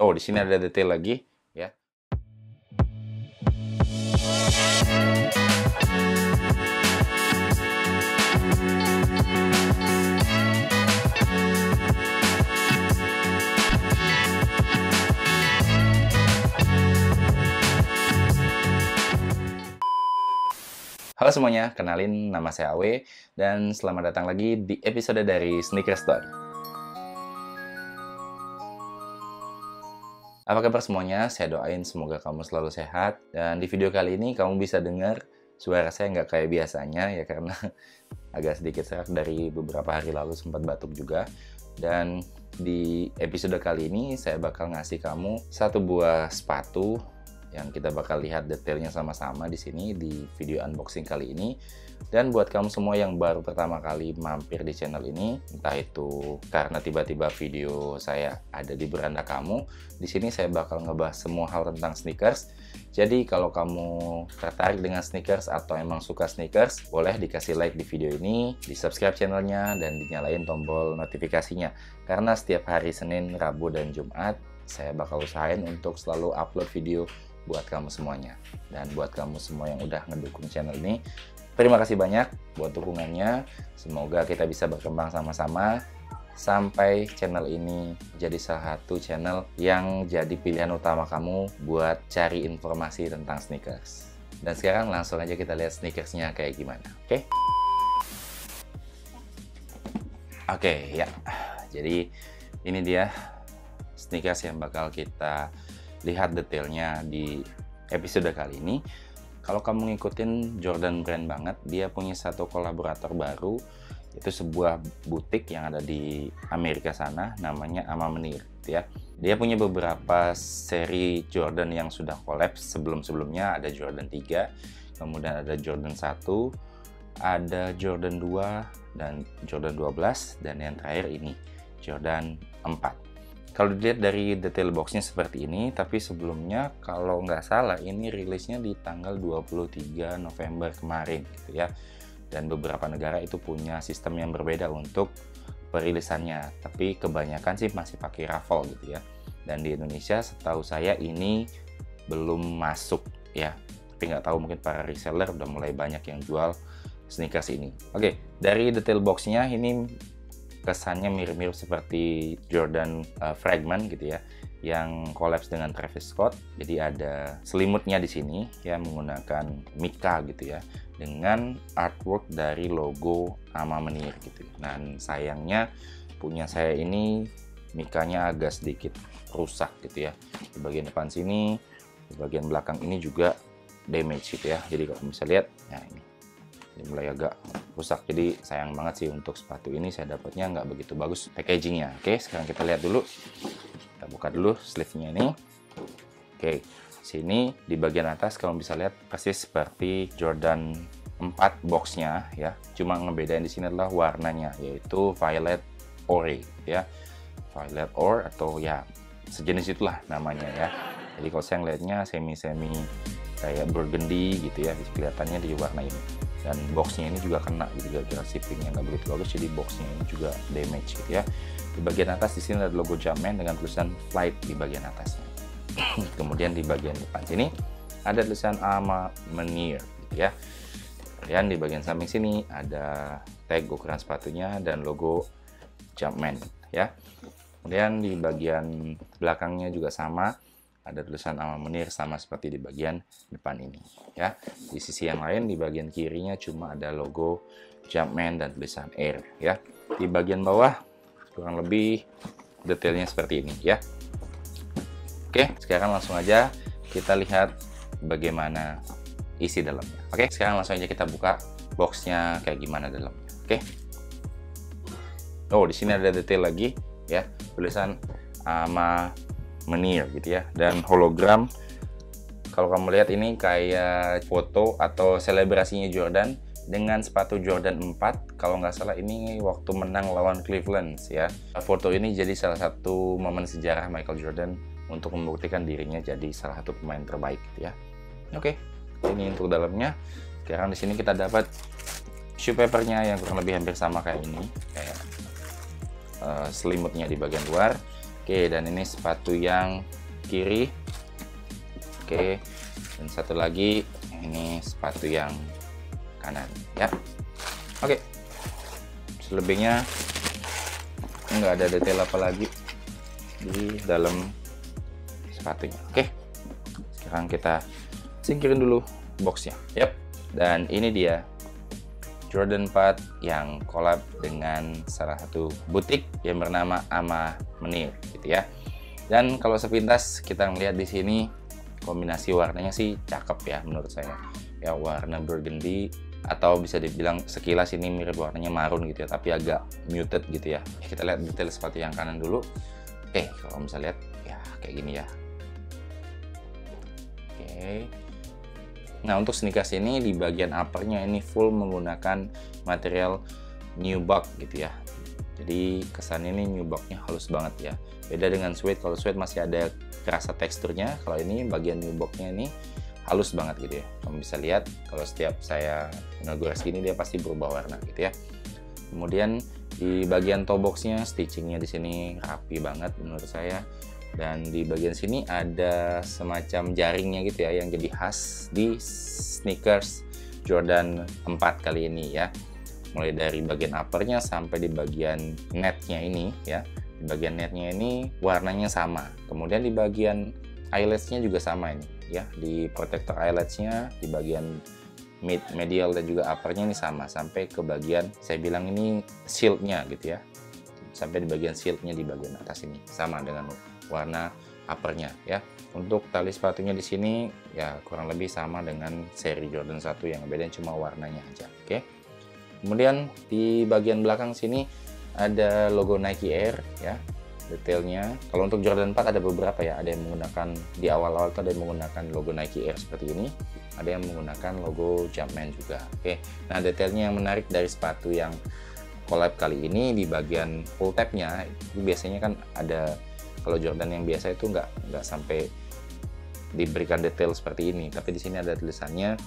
Oh, di sini ada detail lagi ya. Halo semuanya, kenalin nama saya Awe dan selamat datang lagi di episode dari Sneaker Story. Apa kabar semuanya? Saya doain semoga kamu selalu sehat dan di video kali ini kamu bisa dengar suara saya nggak kayak biasanya ya karena agak sedikit serak dari beberapa hari lalu sempat batuk juga. Dan di episode kali ini saya bakal ngasih kamu satu buah sepatu yang kita bakal lihat detailnya sama-sama di sini di video unboxing kali ini. Dan buat kamu semua yang baru pertama kali mampir di channel ini, entah itu karena tiba-tiba video saya ada di beranda kamu, di sini saya bakal ngebahas semua hal tentang sneakers. Jadi kalau kamu tertarik dengan sneakers atau emang suka sneakers, boleh dikasih like di video ini, di subscribe channelnya, dan dinyalain tombol notifikasinya. Karena setiap hari Senin, Rabu, dan Jumat, saya bakal usahain untuk selalu upload video buat kamu semuanya. Dan buat kamu semua yang udah ngedukung channel ini, terima kasih banyak buat dukungannya. Semoga kita bisa berkembang sama-sama sampai channel ini jadi salah satu channel yang jadi pilihan utama kamu buat cari informasi tentang sneakers. Dan sekarang langsung aja kita lihat sneakersnya kayak gimana, oke? Oke, ya. Jadi ini dia sneakers yang bakal kita lihat detailnya di episode kali ini. Kalau kamu ngikutin Jordan Brand banget, dia punya satu kolaborator baru, itu sebuah butik yang ada di Amerika sana, namanya Amamenir ya. Dia punya beberapa seri Jordan yang sudah collab sebelum-sebelumnya, ada Jordan 3, kemudian ada Jordan 1, ada Jordan 2 dan Jordan 12, dan yang terakhir ini Jordan 4. Kalau dilihat dari detail boxnya seperti ini, tapi sebelumnya kalau nggak salah ini rilisnya di tanggal 23 November kemarin gitu ya. Dan beberapa negara itu punya sistem yang berbeda untuk perilisannya, tapi kebanyakan sih masih pakai raffle gitu ya. Dan di Indonesia setahu saya ini belum masuk ya. Tapi nggak tahu, mungkin para reseller udah mulai banyak yang jual sneakers ini. Oke, dari detail boxnya ini kesannya mirip-mirip seperti Jordan Fragment gitu ya, yang collabs dengan Travis Scott. Jadi ada selimutnya di sini ya, menggunakan mica gitu ya, dengan artwork dari logo Amamenir gitu. Dan sayangnya punya saya ini micanya agak sedikit rusak gitu ya. Di bagian depan sini, di bagian belakang ini juga damage gitu ya. Jadi kalau bisa lihat, nah ini mulai agak rusak, jadi sayang banget sih untuk sepatu ini saya dapatnya nggak begitu bagus packagingnya. Oke, sekarang kita lihat dulu, kita buka dulu sleeve-nya ini. Oke, sini di bagian atas kamu bisa lihat persis seperti Jordan 4 boxnya ya, cuma ngebedain di sini adalah warnanya, yaitu violet ore ya, violet ore atau ya sejenis itulah namanya ya. Jadi kalau saya ngeliatnya semi-semi kayak burgundy gitu ya, kelihatannya di warna ini. Dan boxnya ini juga kena gitu, gara-gara shippingnya nggak begitu bagus, jadi boxnya ini juga damage gitu ya. Di bagian atas di sini ada logo Jumpman dengan tulisan Flight di bagian atasnya. Kemudian di bagian depan sini ada tulisan Amamenir gitu ya. Kemudian di bagian samping sini ada tag ukuran sepatunya dan logo Jumpman ya. Kemudian di bagian belakangnya juga sama, ada tulisan Amamenir sama seperti di bagian depan ini ya. Di sisi yang lain di bagian kirinya cuma ada logo Jumpman dan tulisan Air ya. Di bagian bawah kurang lebih detailnya seperti ini ya. Oke, sekarang langsung aja kita lihat bagaimana isi dalamnya. Oke, sekarang langsung aja kita buka boxnya kayak gimana dalamnya. Oke. Oh, di sini ada detail lagi ya, tulisan Amamenir gitu ya, dan hologram. Kalau kamu lihat ini kayak foto atau selebrasinya Jordan dengan sepatu Jordan 4. Kalau nggak salah ini waktu menang lawan Cleveland ya. Foto ini jadi salah satu momen sejarah Michael Jordan untuk membuktikan dirinya jadi salah satu pemain terbaik gitu ya. Oke, ini untuk dalamnya. Sekarang di sini kita dapat shoe papernya yang kurang lebih hampir sama kayak ini, kayak selimutnya di bagian luar. Oke, dan ini sepatu yang kiri. Oke, dan satu lagi ini sepatu yang kanan ya. Oke, selebihnya nggak ada detail apa lagi di dalam sepatunya. Oke, sekarang kita singkirin dulu boxnya. Yap, dan ini dia Jordan 4 yang collab dengan salah satu butik yang bernama Ama Menir gitu ya. Dan kalau sepintas kita melihat di sini kombinasi warnanya sih cakep ya menurut saya. Ya, warna burgundy atau bisa dibilang sekilas ini mirip warnanya marun gitu ya, tapi agak muted gitu ya. Kita lihat detail sepatu yang kanan dulu. Oke, kalau bisa lihat ya kayak gini ya. Oke. Nah, untuk sneakers ini di bagian uppernya ini full menggunakan material nubuck gitu ya. Jadi kesannya ini nubucknya halus banget ya. Beda dengan suede, kalau suede masih ada kerasa teksturnya. Kalau ini bagian nubucknya ini halus banget gitu ya. Kamu bisa lihat kalau setiap saya ngegores gini dia pasti berubah warna gitu ya. Kemudian di bagian toe boxnya stitchingnya di sini rapi banget menurut saya. Dan di bagian sini ada semacam jaringnya gitu ya yang jadi khas di sneakers Jordan 4 kali ini ya. Mulai dari bagian uppernya sampai di bagian netnya ini ya. Di bagian netnya ini warnanya sama. Kemudian di bagian eyeletsnya juga sama ini ya. Di protector eyeletsnya di bagian medial dan juga uppernya ini sama. Sampai ke bagian saya bilang ini shieldnya gitu ya. Sampai di bagian shieldnya di bagian atas ini sama dengan warna uppernya ya. Untuk tali sepatunya di sini ya kurang lebih sama dengan seri Jordan 1, yang beda cuma warnanya aja. Oke. Kemudian di bagian belakang sini ada logo Nike Air ya. Detailnya kalau untuk Jordan 4 ada beberapa ya, ada yang menggunakan di awal-awal itu ada yang menggunakan logo Nike Air seperti ini, ada yang menggunakan logo Jumpman juga. Oke. Nah, detailnya yang menarik dari sepatu yang collab kali ini di bagian full tabnya itu biasanya kan ada. Kalau Jordan yang biasa itu nggak sampai diberikan detail seperti ini, tapi di sini ada tulisannya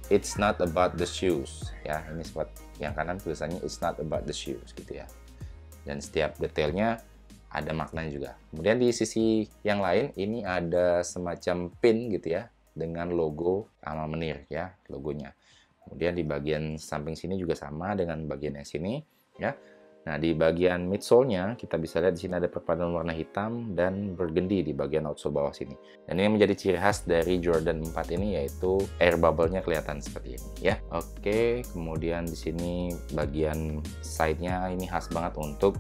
it's not about the shoes ya. Ini spot yang kanan tulisannya it's not about the shoes gitu ya. Dan setiap detailnya ada maknanya juga. Kemudian di sisi yang lain ini ada semacam pin gitu ya dengan logo Ama Menir ya, logonya. Kemudian di bagian samping sini juga sama dengan bagian yang sini ya. Nah, di bagian midsole-nya kita bisa lihat di sini ada perpaduan warna hitam dan burgundy di bagian outsole bawah sini. Dan ini menjadi ciri khas dari Jordan 4 ini, yaitu air bubble-nya kelihatan seperti ini ya. Oke, kemudian di sini bagian side-nya ini khas banget untuk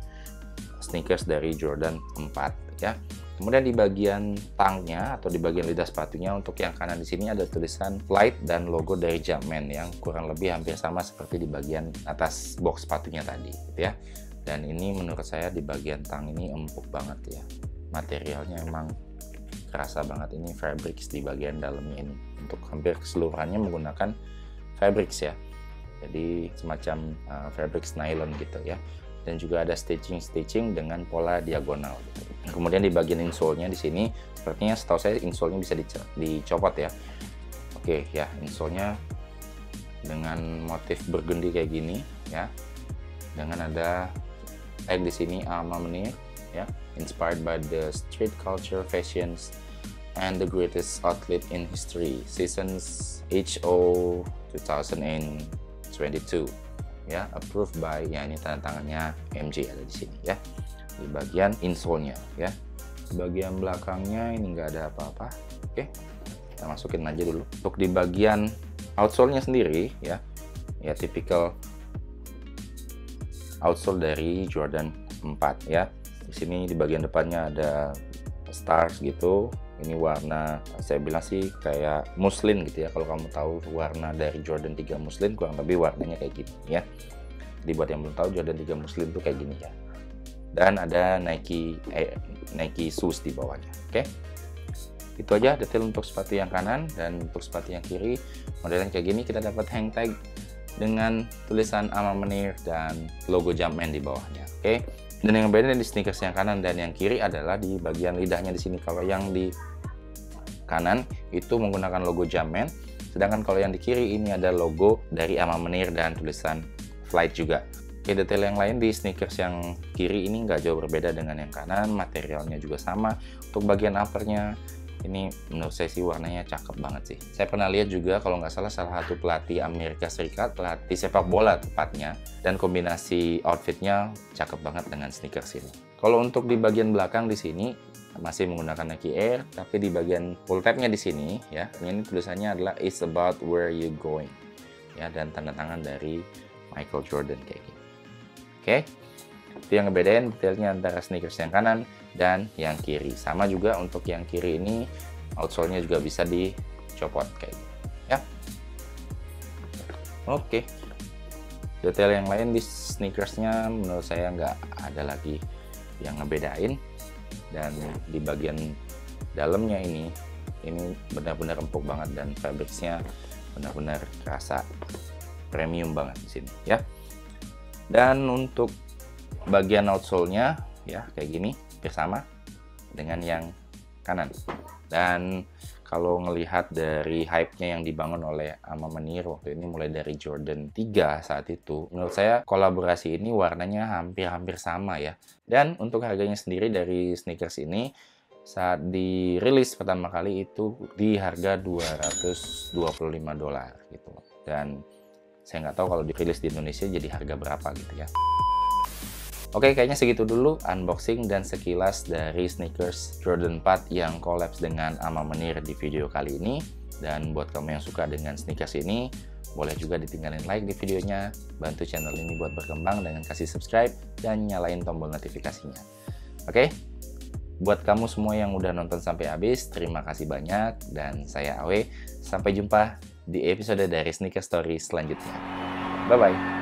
sneakers dari Jordan 4 ya. Kemudian di bagian tangnya atau di bagian lidah sepatunya untuk yang kanan di sini ada tulisan Flight dan logo dari Jumpman yang kurang lebih hampir sama seperti di bagian atas box sepatunya tadi gitu ya. Dan ini menurut saya di bagian tang ini empuk banget ya. Materialnya emang kerasa banget, ini fabrics di bagian dalamnya ini. Untuk hampir keseluruhannya menggunakan fabrics ya. Jadi semacam fabrics nylon gitu ya. Dan juga ada stitching dengan pola diagonal gitu. Kemudian di bagian insole-nya di sini sepertinya setahu saya insole-nya bisa dicopot ya. Oke ya, insole-nya dengan motif burgundy kayak gini ya. Dengan ada tag di sini Ama Menir ya, inspired by the street culture, fashions and the greatest outlet in history, seasons HO 2022. Ya, approved by, ya ini tanda tangannya MJ ada di sini ya, di bagian insole-nya ya. Di bagian belakangnya ini nggak ada apa-apa. Oke, kita masukin aja dulu. Untuk di bagian outsole-nya sendiri ya, ya typical outsole dari Jordan 4 ya. Di sini di bagian depannya ada stars gitu. Ini warna, saya bilang sih kayak muslin gitu ya. Kalau kamu tahu warna dari Jordan 3 muslin, kurang lebih warnanya kayak gini ya. Jadi buat yang belum tahu, Jordan 3 muslin tuh kayak gini ya. Dan ada Nike shoes di bawahnya. Oke. Itu aja detail untuk sepatu yang kanan. Dan untuk sepatu yang kiri, modelnya kayak gini, kita dapat hang tag dengan tulisan Ama Menir dan logo Jumpman di bawahnya. Oke. Dan yang beda di sneakers yang kanan dan yang kiri adalah di bagian lidahnya di sini. Kalau yang di kanan itu menggunakan logo Jumpman, sedangkan kalau yang di kiri ini ada logo dari Ama Menir dan tulisan Flight juga. Oke, detail yang lain di sneakers yang kiri ini nggak jauh berbeda dengan yang kanan, materialnya juga sama. Untuk bagian uppernya, ini menurut saya sih warnanya cakep banget sih. Saya pernah lihat juga kalau nggak salah satu pelatih Amerika Serikat, pelatih sepak bola tepatnya, dan kombinasi outfitnya cakep banget dengan sneakers ini. Kalau untuk di bagian belakang di sini masih menggunakan Nike Air, tapi di bagian pull tabnya di sini ya, ini tulisannya adalah "It's about where you going" ya, dan tanda tangan dari Michael Jordan kayak gini. Oke, itu yang ngebedain detailnya antara sneakers yang kanan dan yang kiri. Sama juga untuk yang kiri ini outsole-nya juga bisa dicopot kayak gitu ya. Oke, detail yang lain di sneakersnya menurut saya nggak ada lagi yang ngebedain. Dan di bagian dalamnya ini benar-benar empuk banget dan fabricnya benar-benar terasa premium banget di sini ya. Dan untuk bagian outsole-nya ya kayak gini, bersama dengan yang kanan. Dan kalau ngelihat dari hype-nya yang dibangun oleh Ama Manir waktu ini mulai dari Jordan 3 saat itu, menurut saya kolaborasi ini warnanya hampir-hampir sama ya. Dan untuk harganya sendiri dari sneakers ini saat dirilis pertama kali itu di harga $225 gitu. Dan saya nggak tahu kalau dirilis di Indonesia jadi harga berapa gitu ya. Oke, kayaknya segitu dulu unboxing dan sekilas dari sneakers Jordan 4 yang collabs dengan Ama Manir di video kali ini. Dan buat kamu yang suka dengan sneakers ini, boleh juga ditinggalin like di videonya, bantu channel ini buat berkembang dengan kasih subscribe dan nyalain tombol notifikasinya. Oke, buat kamu semua yang udah nonton sampai habis, terima kasih banyak, dan saya Awe. Sampai jumpa di episode dari Sneaker Story selanjutnya. Bye-bye.